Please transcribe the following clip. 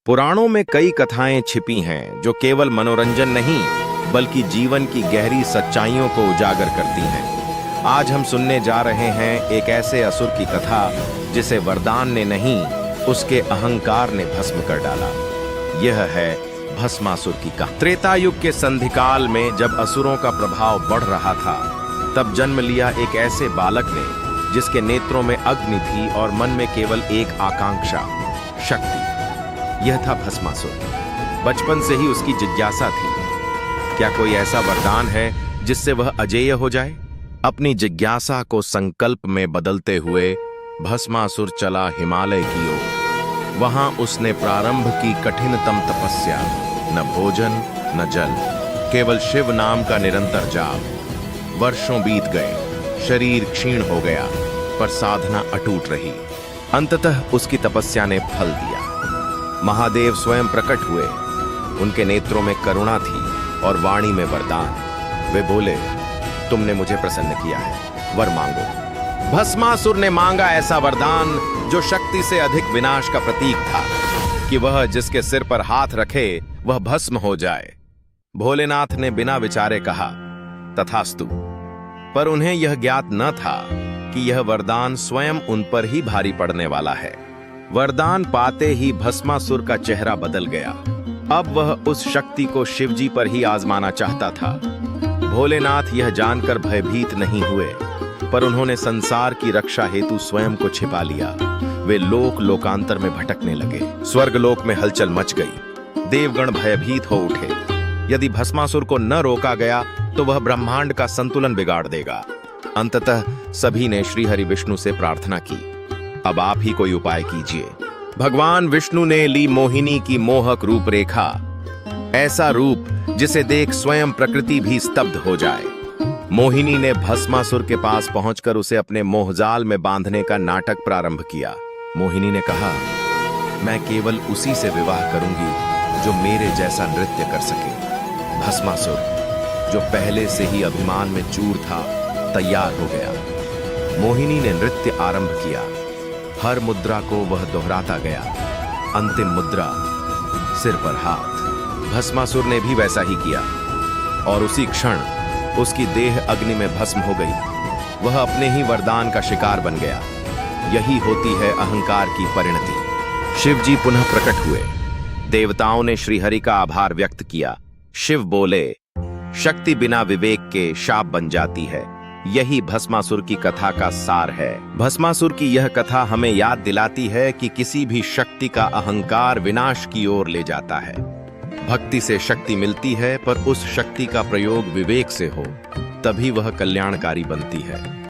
पुराणों में कई कथाएं छिपी हैं जो केवल मनोरंजन नहीं बल्कि जीवन की गहरी सच्चाइयों को उजागर करती हैं। आज हम सुनने जा रहे हैं एक ऐसे असुर की कथा जिसे वरदान ने नहीं, उसके अहंकार ने भस्म कर डाला। यह है भस्मासुर की कहानी। त्रेता युग के संधिकाल में जब असुरों का प्रभाव बढ़ रहा था, तब जन्म लिया एक ऐसे बालक ने जिसके नेत्रों में अग्नि थी और मन में केवल एक आकांक्षा, शक्ति। यह था भस्मासुर। बचपन से ही उसकी जिज्ञासा थी, क्या कोई ऐसा वरदान है जिससे वह अजेय हो जाए? अपनी जिज्ञासा को संकल्प में बदलते हुए भस्मासुर चला हिमालय की ओर। वहां उसने प्रारंभ की कठिनतम तपस्या, न भोजन न जल, केवल शिव नाम का निरंतर जाप। वर्षों बीत गए, शरीर क्षीण हो गया, पर साधना अटूट रही। अंततः उसकी तपस्या ने फल दिया। महादेव स्वयं प्रकट हुए। उनके नेत्रों में करुणा थी और वाणी में वरदान। वे बोले, तुमने मुझे प्रसन्न किया है, वर मांगो। भस्मासुर ने मांगा ऐसा वरदान जो शक्ति से अधिक विनाश का प्रतीक था, कि वह जिसके सिर पर हाथ रखे वह भस्म हो जाए। भोलेनाथ ने बिना विचारे कहा, तथास्तु। पर उन्हें यह ज्ञात न था कि यह वरदान स्वयं उन पर ही भारी पड़ने वाला है। वरदान पाते ही भस्मासुर का चेहरा बदल गया। अब वह उस शक्ति को शिवजी पर ही आजमाना चाहता था। भोलेनाथ यह जानकर भयभीत नहीं हुए, पर उन्होंने संसार की रक्षा हेतु स्वयं को छिपा लिया। वे लोकांतर में भटकने लगे। स्वर्गलोक में हलचल मच गई। देवगण भयभीत हो उठे। यदि भस्मासुर को न रोका गया तो वह ब्रह्मांड का संतुलन बिगाड़ देगा। अंततः सभी ने श्रीहरि विष्णु से प्रार्थना की, अब आप ही कोई उपाय कीजिए। भगवान विष्णु ने ली मोहिनी की मोहक रूपरेखा, ऐसा रूप जिसे देख स्वयं प्रकृति भी स्तब्ध हो जाए। मोहिनी ने भस्मासुर के पास पहुंचकर उसे अपने मोहजाल में बांधने का नाटक प्रारंभ किया। मोहिनी ने कहा, मैं केवल उसी से विवाह करूंगी जो मेरे जैसा नृत्य कर सके। भस्मासुर, जो पहले से ही अभिमान में चूर था, तैयार हो गया। मोहिनी ने नृत्य आरंभ किया। हर मुद्रा को वह दोहराता गया। अंतिम मुद्रा, सिर पर हाथ। भस्मासुर ने भी वैसा ही किया और उसी क्षण उसकी देह अग्नि में भस्म हो गई। वह अपने ही वरदान का शिकार बन गया। यही होती है अहंकार की परिणति। शिवजी पुनः प्रकट हुए। देवताओं ने श्रीहरि का आभार व्यक्त किया। शिव बोले, शक्ति बिना विवेक के शाप बन जाती है। यही भस्मासुर की कथा का सार है। भस्मासुर की यह कथा हमें याद दिलाती है कि किसी भी शक्ति का अहंकार विनाश की ओर ले जाता है। भक्ति से शक्ति मिलती है, पर उस शक्ति का प्रयोग विवेक से हो, तभी वह कल्याणकारी बनती है।